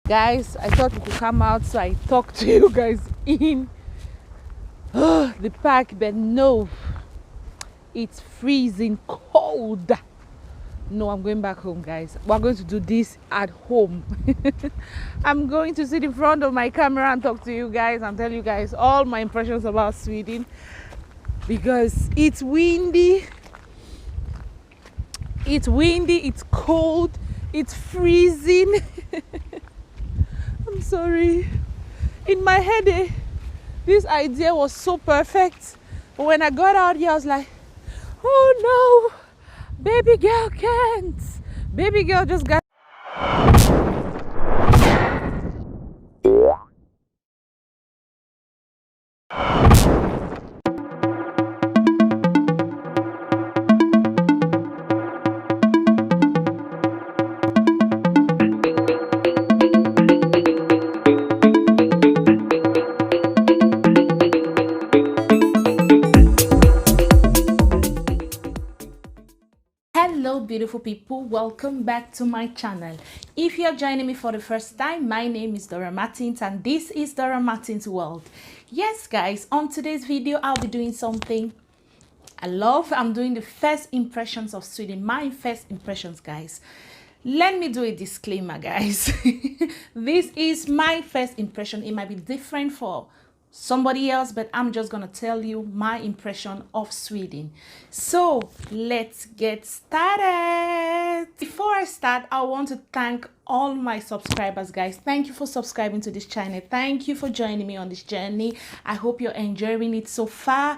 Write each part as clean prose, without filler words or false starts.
Guys, I thought we could come out so I talk to you guys in the park, but no, it's freezing cold. No, I'm going back home, guys. We're going to do this at home. I'm going to sit in front of my camera and talk to you guys and tell you guys all my impressions about Sweden, because it's windy, it's cold, it's freezing. I'm sorry. In my head, this idea was so perfect. But when I got out here, I was like, oh no, baby girl can't. Baby girl just got. Hello beautiful people, welcome back to my channel. If you're joining me for the first time, my name is Dora Martins and this is Dora Martins World. Yes guys, on today's video I'll be doing something I love. I'm doing the first impressions of Sweden, my first impressions, guys. Let me do a disclaimer, guys. This is my first impression. It might be different for somebody else, but I'm just gonna tell you my impression of Sweden. So let's get started. Before I start, I want to thank all my subscribers, guys. Thank you for subscribing to this channel. Thank you for joining me on this journey. I hope you're enjoying it so far.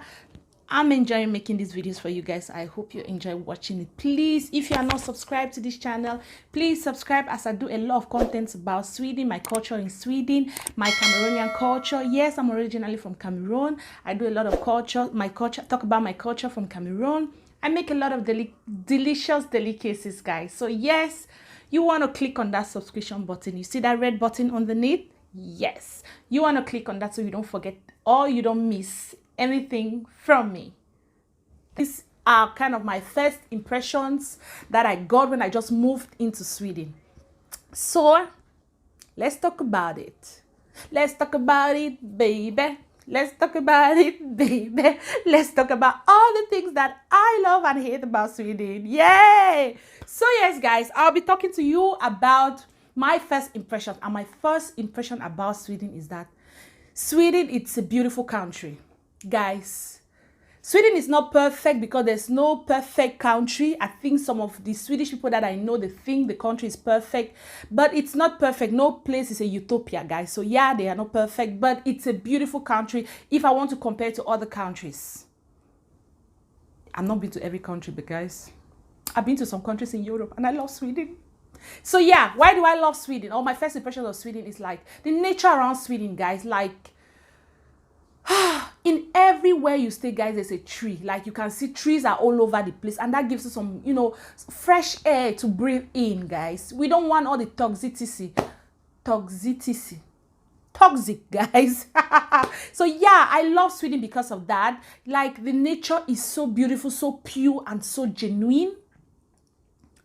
I'm enjoying making these videos for you guys. I hope you enjoy watching it. Please, if you are not subscribed to this channel, please subscribe, as I do a lot of content about Sweden, my culture in Sweden, my Cameroonian culture. Yes, I'm originally from Cameroon. I do a lot of talk about my culture from Cameroon. I make a lot of delicious delicacies, guys. So yes, you want to click on that subscription button. You see that red button underneath? Yes, you want to click on that so you don't forget or you don't miss anything from me. These are kind of my first impressions that I got when I just moved into Sweden. So let's talk about it. Let's talk about it, baby. Let's talk about it, baby. Let's talk about all the things that I love and hate about Sweden. Yay! So yes, guys, I'll be talking to you about my first impression. And my first impression about Sweden is that Sweden, it's a beautiful country. Guys, Sweden is not perfect because there's no perfect country. I think some of the Swedish people that I know, they think the country is perfect, but it's not perfect. No place is a utopia, guys. So yeah, they are not perfect, but it's a beautiful country if I want to compare to other countries. I've not been to every country, but guys, I've been to some countries in Europe and I love Sweden. So yeah, why do I love Sweden? My first impression of Sweden is like the nature around Sweden, guys. Like in everywhere you stay, guys, there's a tree. Like you can see trees are all over the place, and that gives us some, fresh air to breathe in, guys. We don't want all the toxic, guys. So yeah, I love Sweden because of that. Like the nature is so beautiful, so pure and so genuine.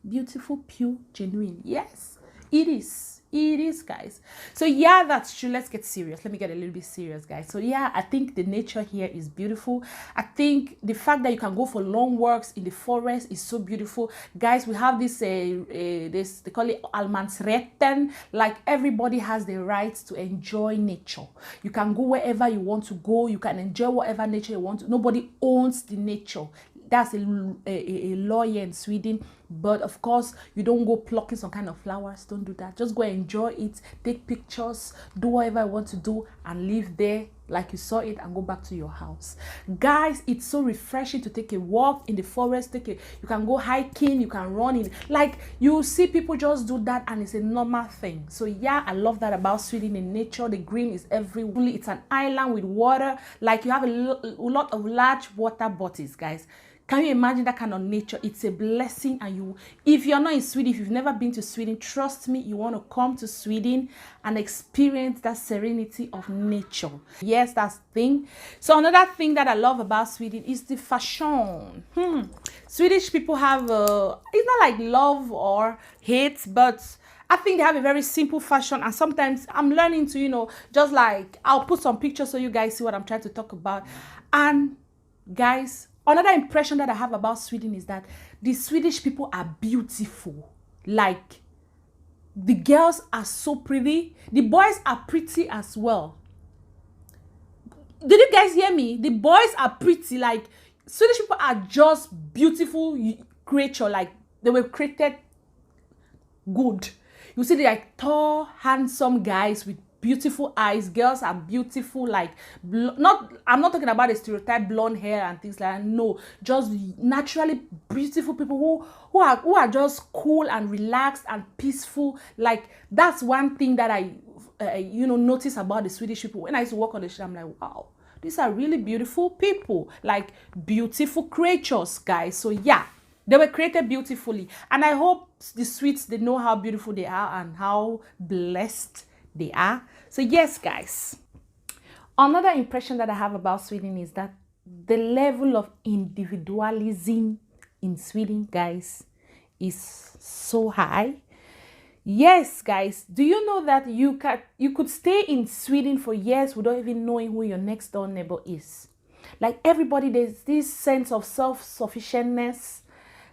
Beautiful, pure, genuine. Yes, it is. It is, guys. So yeah, that's true. Let's get serious. Let me get a little bit serious, guys. So yeah, I think the nature here is beautiful. I think the fact that you can go for long walks in the forest is so beautiful, guys. We have this they call it allemansrätten. Like everybody has the right to enjoy nature. You can go wherever you want to go. You can enjoy whatever nature you want to. Nobody owns the nature. That's a law here in Sweden. But of course, you don't go plucking some kind of flowers. Don't do that. Just go enjoy it, take pictures, do whatever you want to do, and live there like you saw it and go back to your house. Guys, it's so refreshing to take a walk in the forest. You can go hiking, you can run in. Like you see people just do that and it's a normal thing. So yeah, I love that about Sweden in nature. The green is everywhere. It's an island with water. Like you have a lot of large water bodies, guys. Can you imagine that kind of nature? It's a blessing. And if you're not in Sweden, if you've never been to Sweden, trust me, you want to come to Sweden and experience that serenity of nature. Yes, that's the thing. So another thing that I love about Sweden is the fashion. Swedish people have, it's not like love or hate, but I think they have a very simple fashion, and sometimes I'm learning to, just like I'll put some pictures so you guys see what I'm trying to talk about. And guys, another impression that I have about Sweden is that the Swedish people are beautiful. Like, the girls are so pretty. The boys are pretty as well. Did you guys hear me? The boys are pretty. Like, Swedish people are just beautiful creature. Like, they were created good. You see, they're like tall, handsome guys with beautiful eyes. Girls are beautiful. Like, I'm not talking about the stereotype blonde hair and things like that. No, just naturally beautiful people who are just cool and relaxed and peaceful. Like, that's one thing that I notice about the Swedish people. When I used to walk on the street, I'm like, wow, these are really beautiful people. Like, beautiful creatures, guys. So yeah, they were created beautifully, and I hope the Swedes, they know how beautiful they are and how blessed they are. So yes, guys, another impression that I have about Sweden is that the level of individualism in Sweden, guys, is so high. Yes, guys, do you know that you could stay in Sweden for years without even knowing who your next door neighbor is? Like, everybody, there's this sense of self-sufficientness.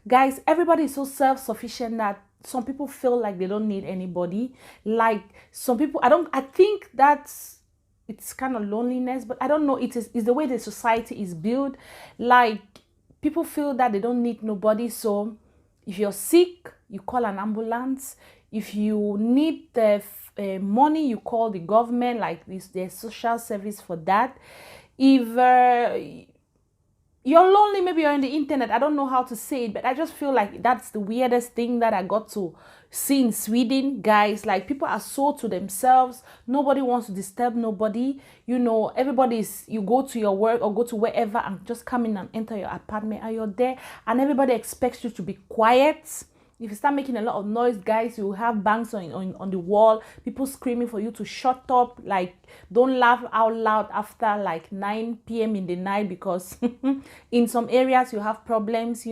Guys, everybody is so self-sufficient that some people feel like they don't need anybody. Like, some people, I think that's, it's kind of loneliness, but I don't know, it's the way the society is built. Like, people feel that they don't need nobody. So if you're sick, you call an ambulance. If you need the money, you call the government. Like, there's social service for that. If you're lonely, maybe you're on the internet, I don't know how to say it, but I just feel like that's the weirdest thing that I got to see in Sweden, guys. Like, people are so to themselves. Nobody wants to disturb nobody. Everybody's, you go to your work or go to wherever and just come in and enter your apartment, and you're there, and everybody expects you to be quiet. If you start making a lot of noise, guys, you have bangs on the wall, people screaming for you to shut up. Like, don't laugh out loud after like 9 p.m. in the night, because in some areas you have problems.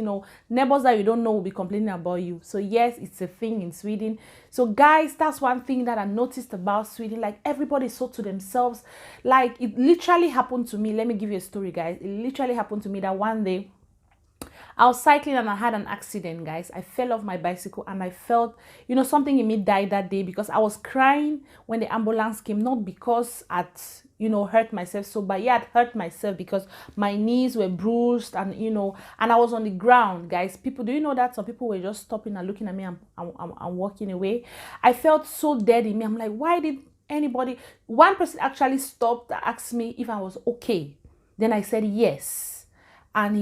Neighbors that you don't know will be complaining about you. So yes, it's a thing in Sweden. So guys, that's one thing that I noticed about Sweden. Like, everybody is so to themselves. Like, it literally happened to me. Let me give you a story, guys. It literally happened to me that one day I was cycling and I had an accident, guys. I fell off my bicycle and I felt, something in me died that day, because I was crying when the ambulance came. Not because I'd, hurt myself so bad. Yeah, I'd hurt myself because my knees were bruised and, and I was on the ground, guys. People, do you know that some people were just stopping and looking at me and walking away? I felt so dead in me. I'm like, why did anybody? One person actually stopped to ask me if I was okay. Then I said yes. And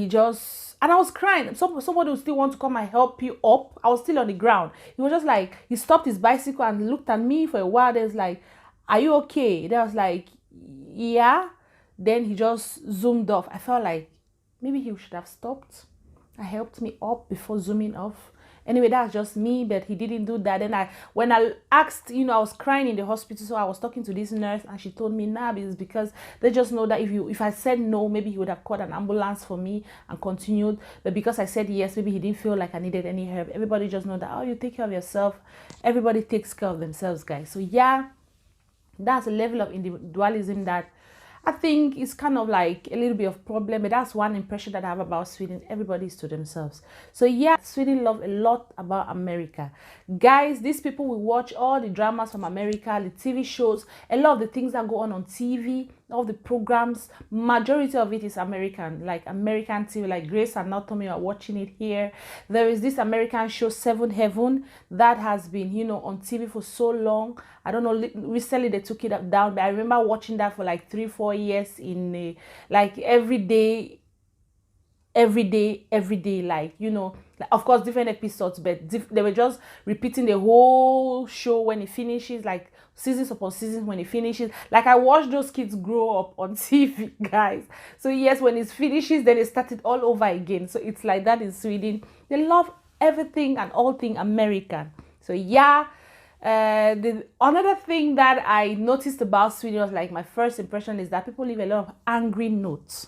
and I was crying. Somebody would still want to come and help you up. I was still on the ground. He was just like, he stopped his bicycle and looked at me for a while. There's like, are you okay? Then I was like, yeah. Then he just zoomed off. I felt like maybe he should have stopped and helped me up before zooming off. Anyway, that's just me, but he didn't do that. Then when I asked, I was crying in the hospital, so I was talking to this nurse, and she told me, nah, it's because they just know that if I said no, maybe he would have called an ambulance for me and continued. But because I said yes, maybe he didn't feel like I needed any help. Everybody just know that, oh, you take care of yourself. Everybody takes care of themselves, guys. So yeah, that's a level of individualism that I think it's kind of like a little bit of problem, but that's one impression that I have about Sweden. Everybody's to themselves. So yeah, Sweden love a lot about America. Guys, these people will watch all the dramas from America, the TV shows, a lot of the things that go on TV, all the programs, majority of it is American, like American TV, like Grey's Anatomy, you are watching it here. There is this American show, Seventh Heaven, that has been, on TV for so long. I don't know, recently they took it down, but I remember watching that for like 3-4 years in like every day, like, of course different episodes, but they were just repeating the whole show when it finishes, like seasons upon seasons when it finishes. Like, I watched those kids grow up on TV, guys. So yes, when it finishes, then it started all over again. So it's like that in Sweden. They love everything and all thing American. So yeah, another thing that I noticed about Sweden was, like, my first impression is that people leave a lot of angry notes.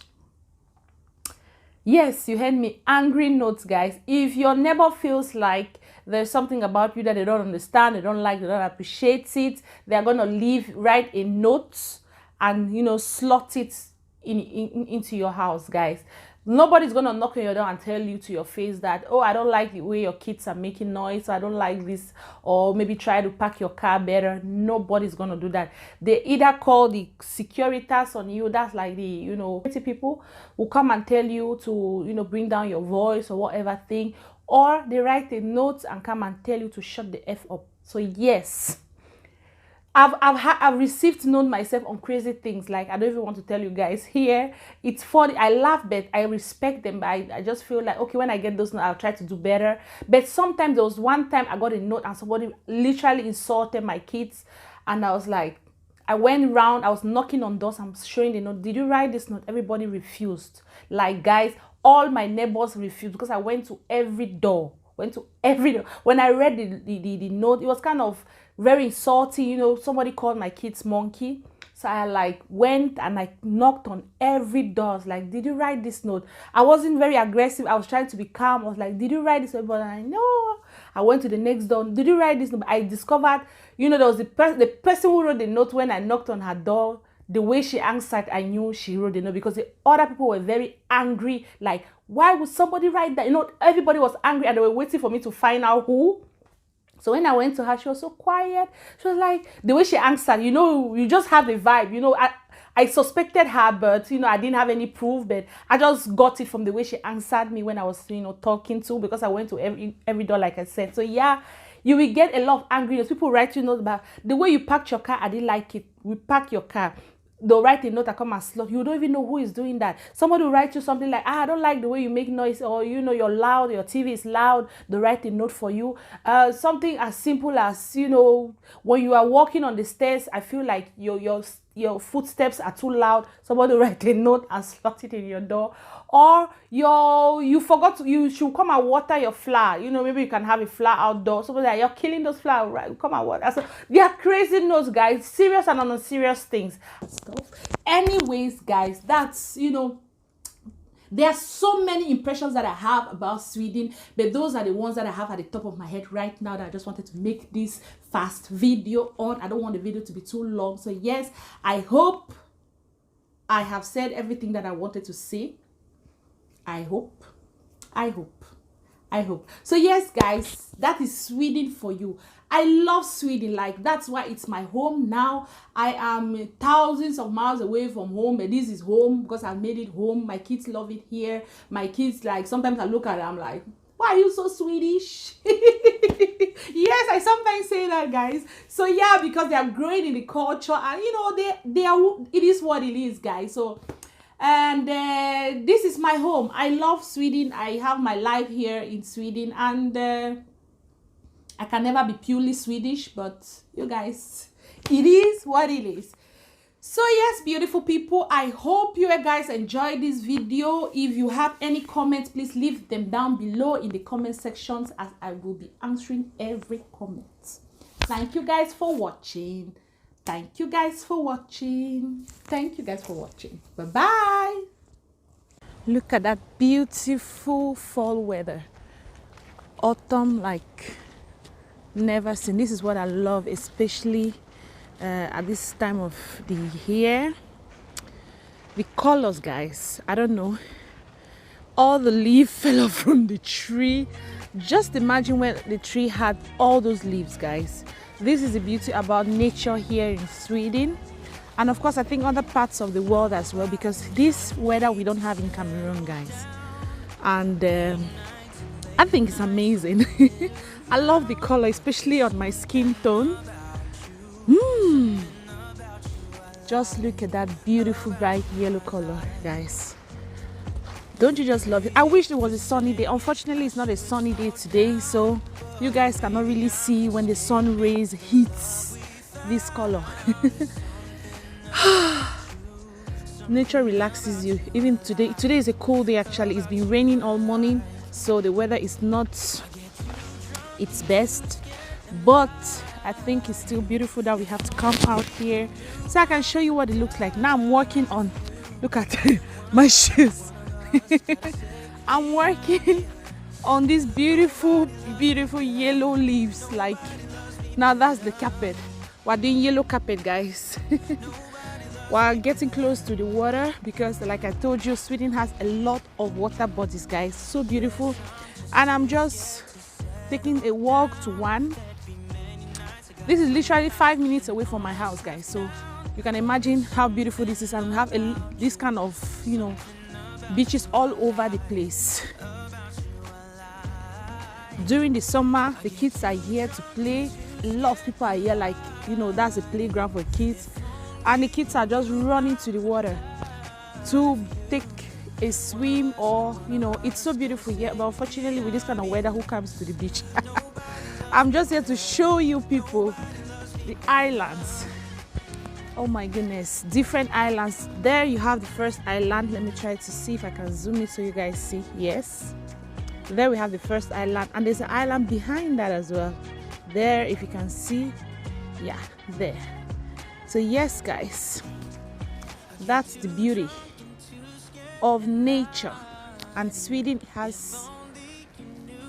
Yes, you heard me, angry notes, guys. If your neighbor feels like there's something about you that they don't understand, they don't like, they don't appreciate it, they're going to write a note and, you know, slot it into your house, guys. Nobody's gonna knock on your door and tell you to your face that, oh, I don't like the way your kids are making noise, I don't like this, or maybe try to park your car better. Nobody's gonna do that. They either call the Securitas on you, that's like the, you know, people will come and tell you to, you know, bring down your voice or whatever thing, or they write a note and come and tell you to shut the F up. So yes, I've received known myself on crazy things. Like, I don't even want to tell you guys here. It's funny. I laugh, but I respect them. But I just feel like, okay, when I get those notes, I'll try to do better. But sometimes there was one time I got a note and somebody literally insulted my kids, and I was like, I went around, I was knocking on doors, I'm showing the note. Did you write this note? Everybody refused. Like, guys, all my neighbors refused, because I went to every door. When I read the note, it was kind of very insulting, you know. Somebody called my kids monkey. So I like went and I knocked on every door. I was like, did you write this note? I wasn't very aggressive. I was trying to be calm. I was like, did you write this note? But I know. I went to the next door. Did you write this note? I discovered, you know, there was the person who wrote the note. When I knocked on her door, the way she answered, I knew she wrote the note, because the other people were very angry. Like, why would somebody write that? You know, everybody was angry and they were waiting for me to find out who. So when I went to her, she was so quiet. She was like, the way she answered, you know, you just have a vibe. You know, I suspected her, but, you know, I didn't have any proof. But I just got it from the way she answered me when I was, you know, talking to, because I went to every door, like I said. So yeah, you will get a lot of angriness. People write you notes about the way you parked your car. I didn't like it. We park your car. They'll write a note and come and slot. You don't even know who is doing that. Somebody will write you something like, I don't like the way you make noise, or, you know, you're loud, your TV is loud. They'll write a note for you. Something as simple as, you know, when you are walking on the stairs, I feel like your footsteps are too loud. Somebody will write a note and slot it in your door. Or you forgot you should come and water your flower. You know, maybe you can have a flower outdoor. Somebody like, you're killing those flowers, right? Come and water. So they are crazy notes, guys. Serious and unserious things. Anyways, guys, that's, you know, there are so many impressions that I have about Sweden, but those are the ones that I have at the top of my head right now that I just wanted to make this fast video on. I don't want the video to be too long. So yes, I hope I have said everything that I wanted to say. I hope. So yes, guys, that is Sweden for you. I love Sweden. Like, that's why it's my home now. I am thousands of miles away from home, but this is home because I made it home. My kids love it here. My kids, like, sometimes I look at it, I'm like, why are you so Swedish? Yes, I sometimes say that, guys. So yeah, because they are growing in the culture, and, you know, they are, it is what it is, guys. So, and this is my home. I love Sweden. I have my life here in Sweden, and I can never be purely Swedish, but you guys, it is what it is. So yes, beautiful people, I hope you guys enjoyed this video. If you have any comments, please leave them down below in the comment sections, as I will be answering every comment. Thank you guys for watching. Thank you guys for watching. Thank you guys for watching. Bye-bye. Look at that beautiful fall weather. Autumn like never seen. This is what I love, especially at this time of the year. The colors, guys, I don't know. All the leaves fell off from the tree. Just imagine when the tree had all those leaves, guys. This is the beauty about nature here in Sweden, and of course I think other parts of the world as well, because this weather we don't have in Cameroon, guys. And I think it's amazing. I love the color, especially on my skin tone. Just look at that beautiful bright yellow color, guys. Don't you just love it? I wish it was a sunny day. Unfortunately, it's not a sunny day today, so you guys cannot really see when the sun rays hits this color. Nature relaxes you. Even today is a cool day. Actually, it's been raining all morning, so the weather is not its best, but I think it's still beautiful that we have to come out here so I can show you what it looks like. Now I'm working on, look at my shoes. I'm working on these beautiful yellow leaves. Like, now that's the carpet. We're doing yellow carpet, guys. We're getting close to the water because, like I told you, Sweden has a lot of water bodies, guys. So beautiful. And I'm just taking a walk to one. This is literally 5 minutes away from my house, guys. So you can imagine how beautiful this is. And we have this kind of, you know, beaches all over the place. During the summer, the kids are here to play. A lot of people are here, like, you know, that's a playground for kids. And the kids are just running to the water to take a swim, or, you know, it's so beautiful here. But unfortunately, with this kind of weather, who comes to the beach? I'm just here to show you people the islands. Oh my goodness, different islands. There you have the first island. Let me try to see if I can zoom it so you guys see. Yes, there we have the first island, and there's an island behind that as well. There, if you can see, yeah, there. So yes, guys, that's the beauty of nature, and Sweden has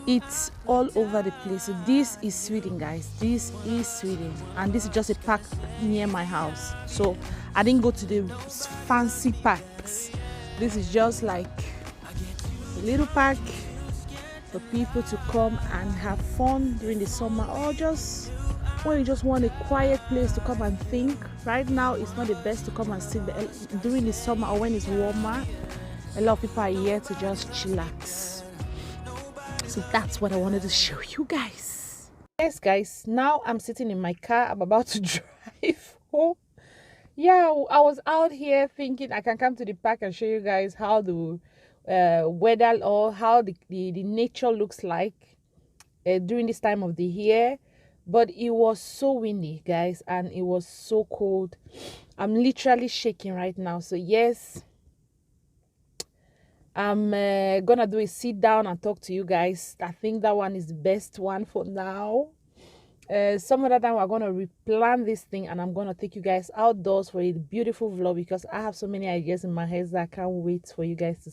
it all over the place. So this is Sweden, guys. This is Sweden, and this is just a park near my house. So I didn't go to the fancy parks. This is just like a little park for people to come and have fun during the summer, or just when you just want a quiet place to come and think. Right now it's not the best to come and sit there. During the summer or when it's warmer, a lot of people are here to just chillax. So that's what I wanted to show you guys. Yes, guys, now I'm sitting in my car. I'm about to drive home. Yeah, I was out here thinking I can come to the park and show you guys how the weather, or how the nature looks like during this time of the year. But it was so windy, guys, and it was so cold. I'm literally shaking right now. So yes, I'm gonna do a sit down and talk to you guys. I think that one is the best one for now. Some other time we're gonna replan this thing, and I'm gonna take you guys outdoors for a beautiful vlog, because I have so many ideas in my head that I can't wait for you guys to